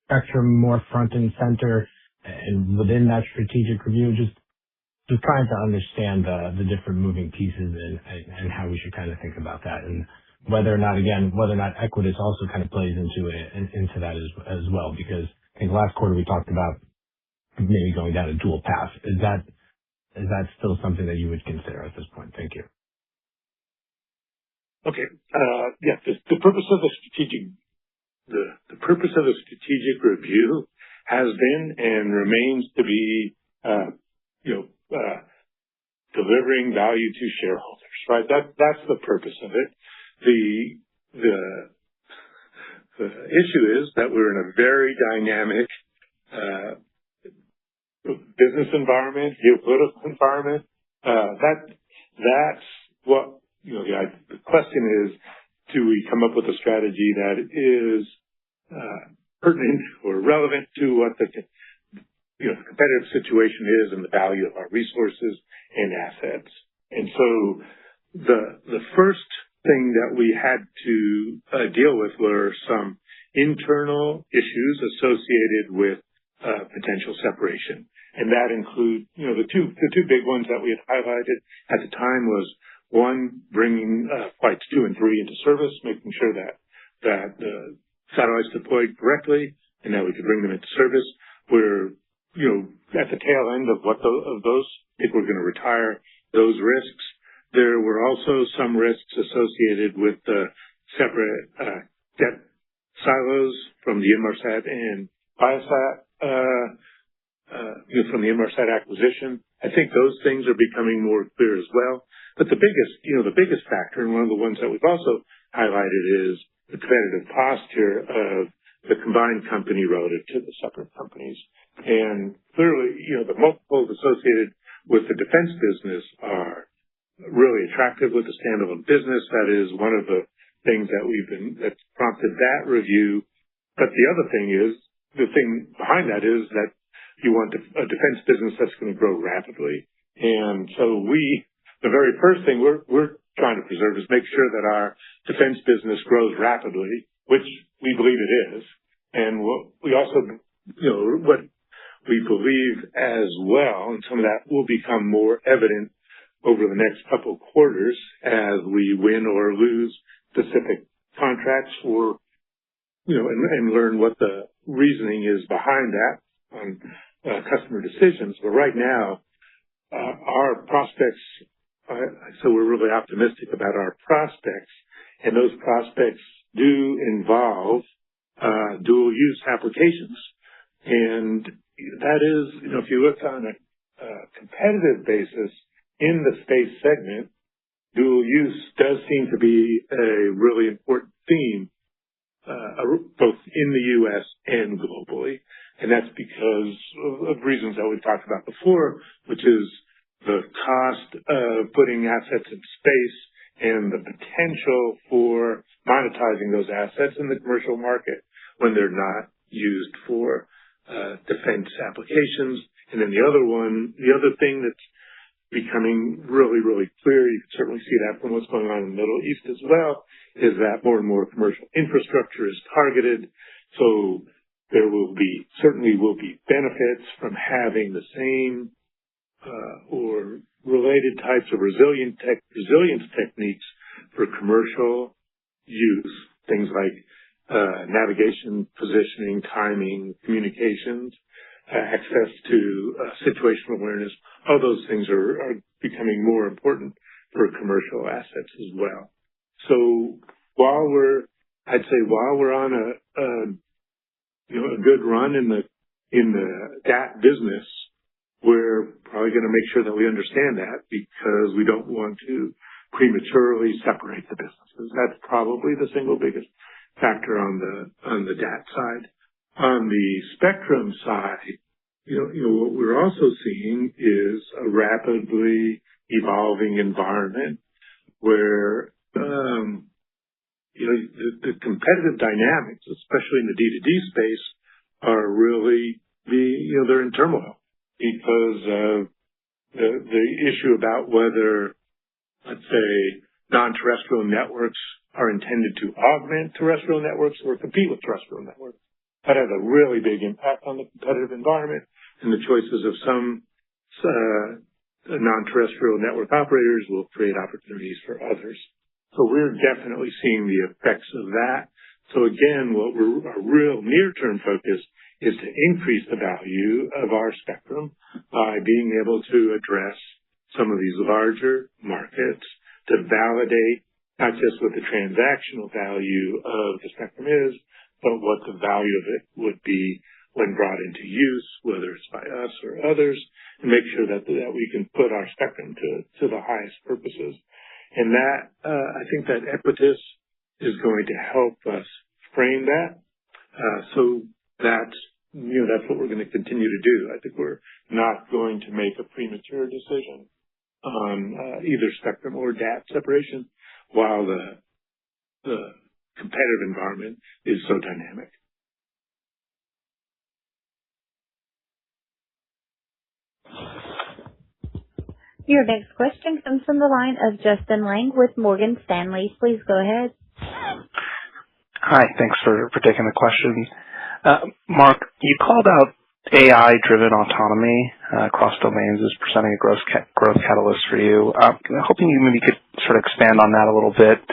spectrum more front and center, and within that strategic review, just trying to understand the different moving pieces and how we should kind of think about that, and whether or not Equitas also kind of plays into that as well. Because I think last quarter we talked about maybe going down a dual path. Is that still something that you would consider at this point? Thank you. Okay. The purpose of the strategic review has been and remains to be delivering value to shareholders, right? That's the purpose of it. The issue is that we're in a very dynamic business environment, geopolitical environment. That's what the question is: do we come up with a strategy that is pertinent or relevant to what the competitive situation is and the value of our resources and assets? And so the first thing that we had to deal with were some internal issues associated with potential separation. And that include, the two big ones that we had highlighted at the time was, one, bringing flights 2 and 3 into service, making sure that the satellites deployed correctly and that we could bring them into service. We're at the tail end of those. I think we're going to retire those risks. There were also some risks associated with the separate debt silos from the Inmarsat and Viasat from the Inmarsat acquisition. I think those things are becoming more clear as well. But the biggest factor, and one of the ones that we've also highlighted, is the competitive posture of the combined company relative to the separate companies. And clearly, the multiples associated with the defense business are really attractive with the standalone business. That is one of the things that's prompted that review. But the other thing is, the thing behind that is that you want a defense business that's going to grow rapidly. And so the very first thing we're trying to preserve is make sure that our defense business grows rapidly, which we believe it is. And we also, what we believe as well, and some of that will become more evident over the next couple of quarters as we win or lose specific contracts, or and learn what the reasoning is behind that on customer decisions. But right now, our prospects, so we're really optimistic about our prospects, and those prospects do involve dual use applications. And that is, if you look on a competitive basis in the space segment, dual use does seem to be a really important theme, both in the U.S. and globally. And that's because of reasons that we've talked about before, which is the cost of putting assets in space and the potential for monetizing those assets in the commercial market when they're not used for defense applications. And then the other thing that's becoming really, really clear, you can certainly see that from what's going on in the Middle East as well, is that more and more commercial infrastructure is targeted. So there certainly will be benefits from having the same or related types of resilience techniques for commercial use, things like navigation, positioning, timing, communications, access to situational awareness. All those things are becoming more important for commercial assets as well. So while we're on a good run in the DAT business, we're probably going to make sure that we understand that, because we don't want to prematurely separate the businesses. That's probably the single biggest factor on the DAT side. On the spectrum side, what we're also seeing is a rapidly evolving environment where the competitive dynamics, especially in the D2D space, are really they're in turmoil because of the issue about whether, let's say, non-terrestrial networks are intended to augment terrestrial networks or compete with terrestrial networks. That has a really big impact on the competitive environment and the choices of some non-terrestrial network operators will create opportunities for others. So we're definitely seeing the effects of that. So again, our real near-term focus is to increase the value of our spectrum by being able to address some of these larger markets, to validate not just what the transactional value of the spectrum is, but what the value of it would be when brought into use, whether it's by us or others, and make sure that we can put our spectrum to the highest purposes. And that, I think that Equitas is going to help us frame that. So that's what we're going to continue to do. I think we're not going to make a premature decision on either spectrum or DAT separation while the competitive environment is so dynamic. Your next question comes from the line of Justin Lang with Morgan Stanley. Please go ahead. Hi, thanks for taking the question. Mark, you called out AI-driven autonomy across domains as presenting a growth catalyst for you. Hoping you maybe could sort of expand on that a little bit.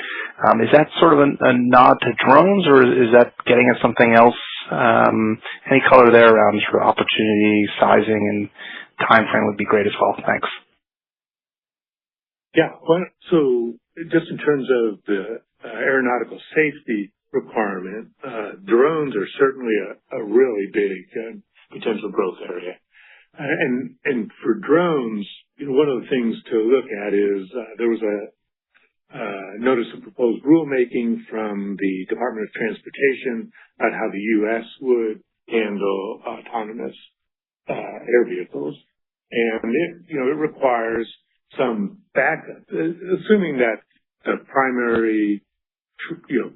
Is that sort of a nod to drones, or is that getting at something else? Any color there around sort of opportunity, sizing, and time frame would be great as well. Thanks. Yeah. So just in terms of the aeronautical safety requirement, drones are certainly a really big potential growth area. And for drones, one of the things to look at is there was a notice of proposed rulemaking from the Department of Transportation about how the U.S. would handle autonomous air vehicles, and it requires some backup, assuming that the primary, the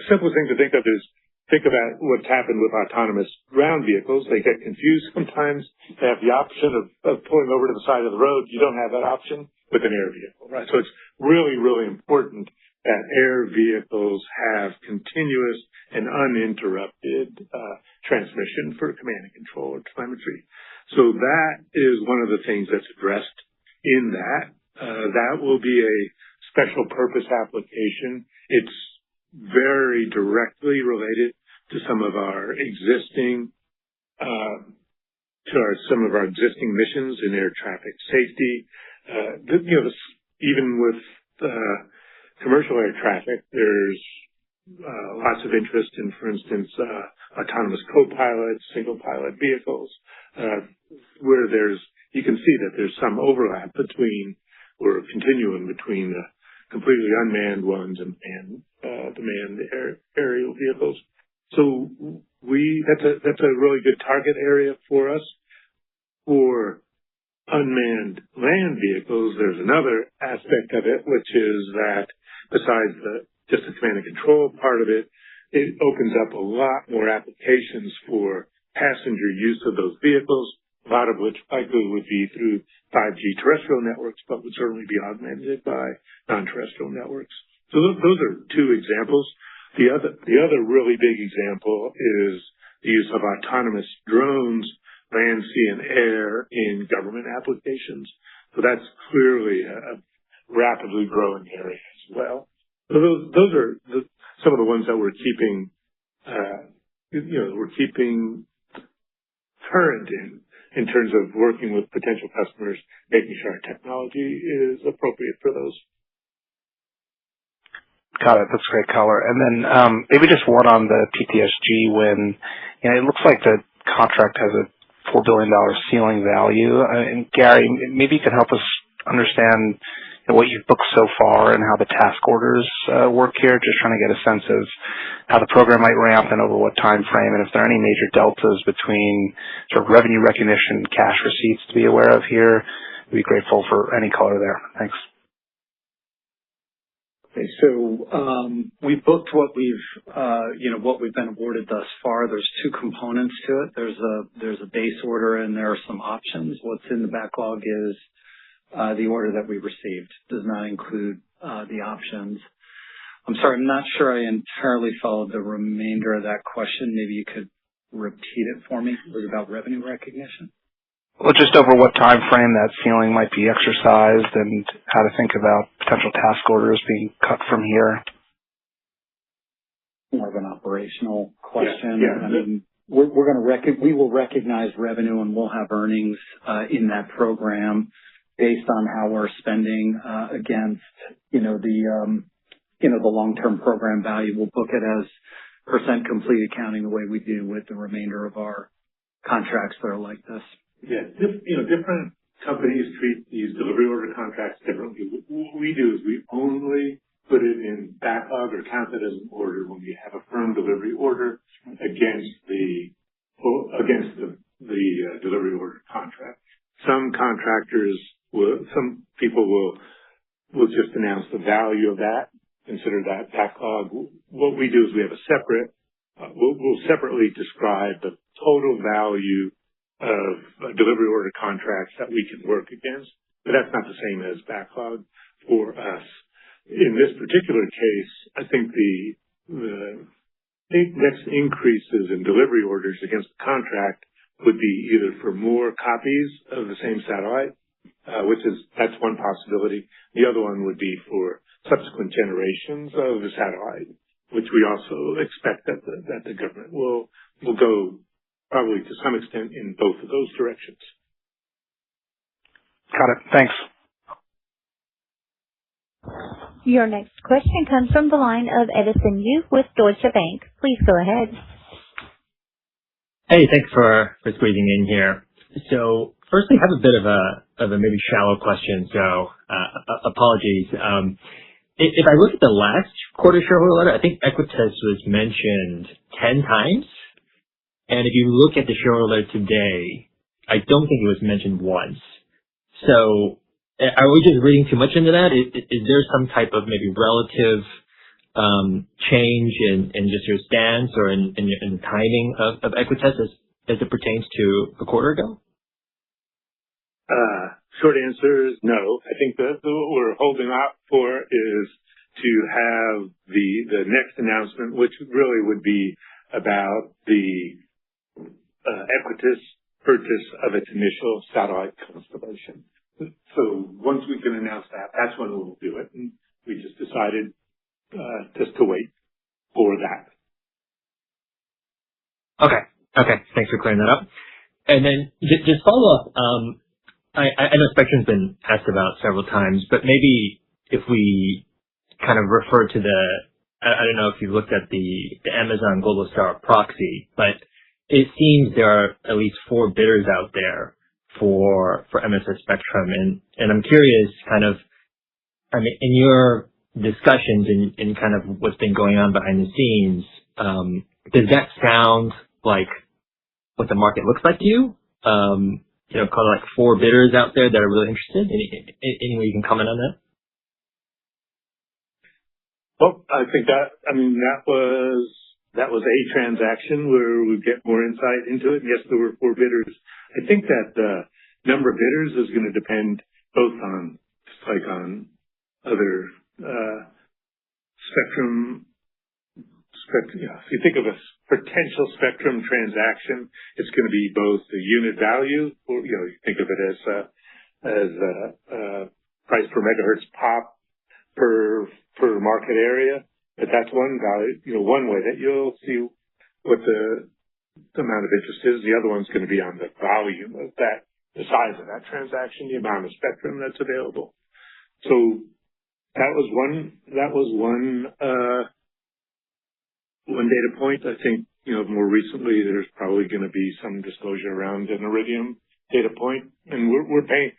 simplest thing to think of is think about what's happened with autonomous ground vehicles. They get confused sometimes. They have the option of pulling over to the side of the road. You don't have that option with an air vehicle, right? So it's really, really important that air vehicles have continuous and uninterrupted transmission for command and control or telemetry. So that is one of the things that's addressed in that. That will be a special purpose application. It's very directly related to some of our existing missions in air traffic safety. Even with commercial air traffic, there's lots of interest in, for instance, autonomous co-pilots, single pilot vehicles, where you can see that there's some overlap between or a continuum between the completely unmanned ones and the manned aerial vehicles. So that's a really good target area for us. For unmanned land vehicles, there's another aspect of it, which is that besides just the command and control part of it, it opens up a lot more applications for passenger use of those vehicles, a lot of which likely would be through 5G terrestrial networks, but would certainly be augmented by non-terrestrial networks. So those are two examples. The other really big example is the use of autonomous drones, land, sea, and air in government applications. So that's clearly a rapidly growing area as well. So those are some of the ones that we're keeping, current in terms of working with potential customers, making sure our technology is appropriate for those. Got it. That's great color. And then maybe just one on the PTSG win. It looks like the contract has a $4 billion ceiling value. And Gary, maybe you could help us understand what you've booked so far and how the task orders work here. Just trying to get a sense of how the program might ramp and over what time frame, and if there are any major deltas between sort of revenue recognition and cash receipts to be aware of here. We'd be grateful for any color there. Thanks. Okay, so we booked what we've been awarded thus far. There's two components to it. There's a base order and there are some options. What's in the backlog is the order that we received. Does not include the options. I'm sorry, I'm not sure I entirely followed the remainder of that question. Maybe you could repeat it for me. It was about revenue recognition. Well, just over what time frame that ceiling might be exercised and how to think about potential task orders being cut from here. More of an operational question. Yeah. I mean, we will recognize revenue and we'll have earnings in that program based on how we're spending against the long-term program value. We'll book it as percent complete accounting the way we do with the remainder of our contracts that are like this. Yeah, different companies treat these delivery order contracts differently. What we do is we only put it in backlog or count it as an order when we have a firm delivery order against the delivery order contract. Some people will just announce the value of that, consider that backlog. What we do is we have we'll separately describe the total value of delivery order contracts that we can work against, but that's not the same as backlog for us. In this particular case, I think the next increases in delivery orders against the contract would be either for more copies of the same satellite, that's one possibility. The other one would be for subsequent generations of the satellite, which we also expect that the government will go probably to some extent in both of those directions. Got it. Thanks. Your next question comes from the line of Edison Yu with Deutsche Bank. Please go ahead. Hey, thanks for squeezing in here. So firstly, I have a bit of a maybe shallow question, so apologies. If I look at the last quarter shareholder letter, I think Equitas was mentioned 10 times. And if you look at the shareholder letter today, I don't think it was mentioned once. So are we just reading too much into that? Is there some type of maybe relative change in just your stance or in the timing of Equitas as it pertains to a quarter ago? Short answer is no. I think that what we're holding out for is to have the next announcement, which really would be about the Equitas purchase of its initial satellite constellation. So once we can announce that, that's when we'll do it. And we just decided just to wait for that. Okay. Thanks for clearing that up. And then just follow up. I know Spectrum's been asked about several times, but maybe if we kind of refer to I don't know if you've looked at the Amazon Globalstar proxy, but it seems there are at least 4 bidders out there for MSS Spectrum. And I'm curious in your discussions and kind of what's been going on behind the scenes, does that sound like what the market looks like to you? Kind of like 4 bidders out there that are really interested. Any way you can comment on that? Well, I think that was a transaction where we get more insight into it. Yes, there were 4 bidders. I think that the number of bidders is going to depend both on, just like on other spectrum. If you think of a potential spectrum transaction, it's going to be both the unit value, or you think of it as price per megahertz pop per market area. But that's one value, one way that you'll see what the amount of interest is. The other one's going to be on the volume of that, the size of that transaction, the amount of spectrum that's available. So that was one data point. I think, more recently, there's probably going to be some disclosure around an Iridium data point. And we're paying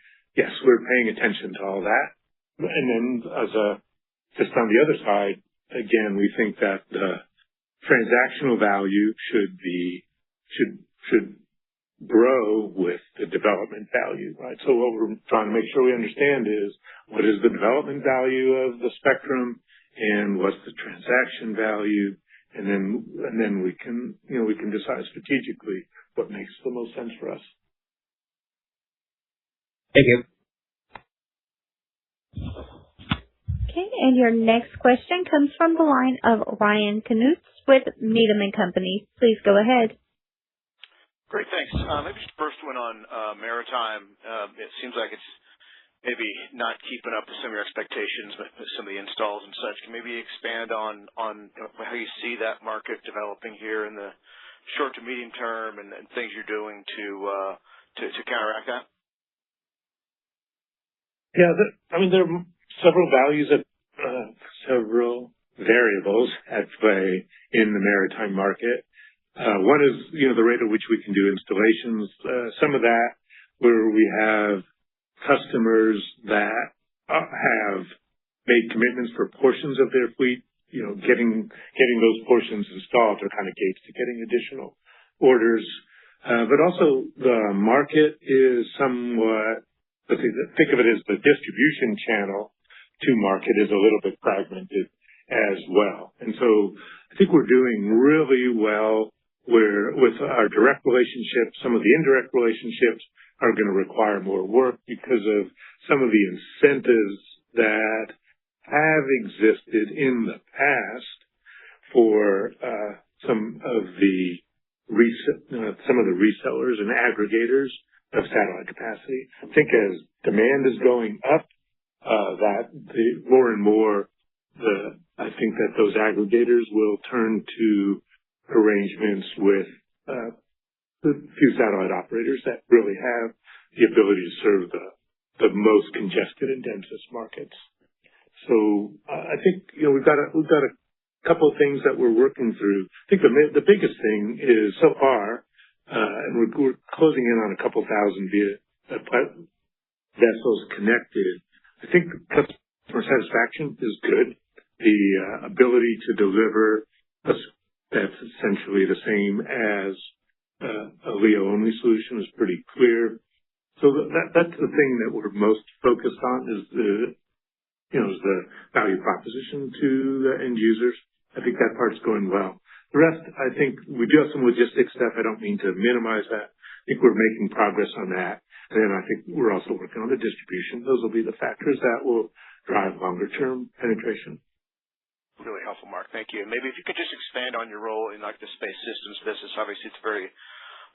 attention to all that. And then just on the other side, again, we think that the transactional value should grow with the development value, right? So what we're trying to make sure we understand is what is the development value of the spectrum and what's the transaction value, and then we can decide strategically what makes the most sense for us. Thank you. Okay, and your next question comes from the line of Ryan Knutz with Needham & Company. Please go ahead. Great, thanks. Maybe just the first one on maritime. It seems like it's maybe not keeping up with some of your expectations, but some of the installs and such. Can maybe expand on how you see that market developing here in the short to medium term and things you're doing to counteract that? Yeah, there are several variables at play in the maritime market. One is, the rate at which we can do installations. Some of that where we have customers that have made commitments for portions of their fleet, getting those portions installed are kind of gates to getting additional orders. But also the market is somewhat, think of it as the distribution channel to market is a little bit fragmented as well. And so I think we're doing really well with our direct relationships. Some of the indirect relationships are going to require more work because of some of the incentives that have existed in the past for some of the resellers and aggregators of satellite capacity. I think as demand is going up, more and more, I think that those aggregators will turn to arrangements with the few satellite operators that really have the ability to serve the most congested and densest markets. So I think we've got a couple of things that we're working through. I think the biggest thing is so far and we're closing in on a couple thousand vessels connected. I think the customer satisfaction is good. The ability to deliver that's essentially the same as a LEO-only solution is pretty clear. So that's the thing that we're most focused on is the value proposition to the end users. I think that part's going well. The rest, I think we do have some logistics stuff. I don't mean to minimize that. I think we're making progress on that. And then I think we're also working on the distribution. Those will be the factors that will drive longer-term penetration. Really helpful, Mark. Thank you. And maybe if you could just expand on your role in like the space systems business. Obviously, it's a very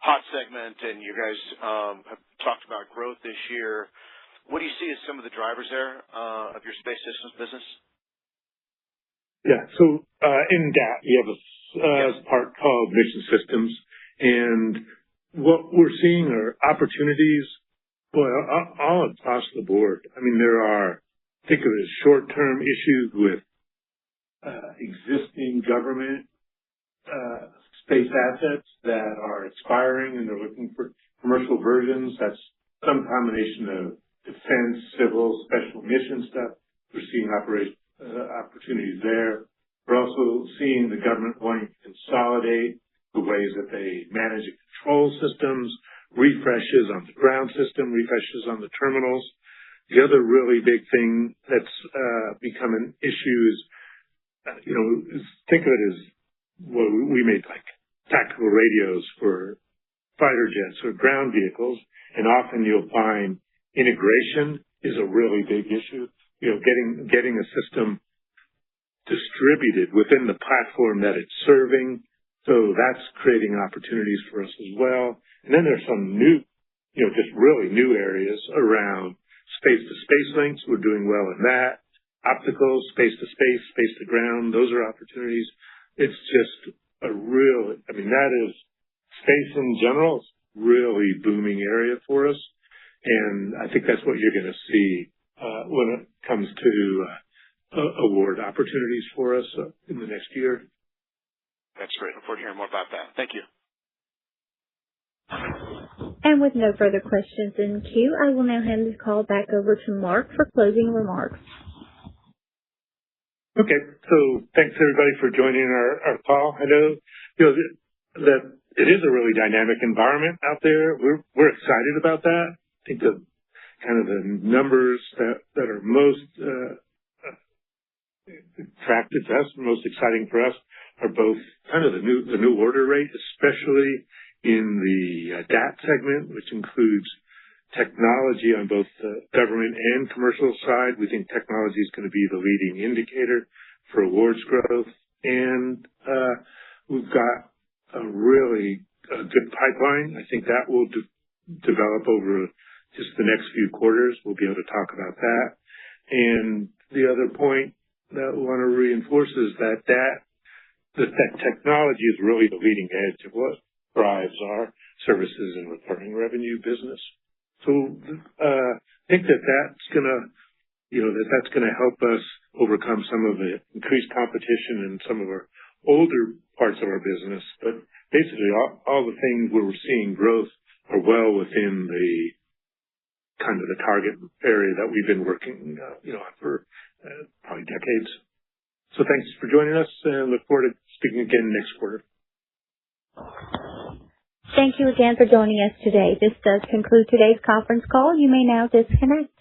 hot segment, and you guys have talked about growth this year. What do you see as some of the drivers there of your space systems business? Yeah. So in DAT, we have a part called Mission Systems, and what we're seeing are opportunities, all across the board. I mean, there are, think of it as short-term issues with existing government space assets that are expiring, and they're looking for commercial versions. That's some combination of defense, civil, special mission stuff. We're seeing opportunities there. We're also seeing the government wanting to consolidate the ways that they manage and control systems, refreshes on the ground system, refreshes on the terminals. The other really big thing that's become an issue is, think of it as, well, we made like tactical radios for fighter jets or ground vehicles, and often you'll find integration is a really big issue. Getting a system distributed within the platform that it's serving. So that's creating opportunities for us as well. And then there's some new, just really new areas around space-to-space links. We're doing well in that. Optical, space-to-space, space-to-ground, those are opportunities. It's just that is space in general. It's really booming area for us. And I think that's what you're going to see when it comes to award opportunities for us in the next year. That's great. Look forward to hearing more about that. Thank you. And with no further questions in queue, I will now hand the call back over to Mark for closing remarks. Okay. So thanks everybody for joining our call. I know, that it is a really dynamic environment out there. We're excited about that. I think the numbers that are most attractive to us, most exciting for us, are both kind of the new order rate, especially in the DAT segment, which includes technology on both the government and commercial side. We think technology is going to be the leading indicator for awards growth. And we've got a really good pipeline. I think that will develop over just the next few quarters. We'll be able to talk about that. And the other point that we want to reinforce is that technology is really the leading edge of what drives our services and recurring revenue business. So I think that's gonna help us overcome some of the increased competition in some of our older parts of our business. But basically, all the things where we're seeing growth are well within the kind of the target area that we've been working on for probably decades. So thanks for joining us, and look forward to speaking again next quarter. Thank you again for joining us today. This does conclude today's conference call. You may now disconnect.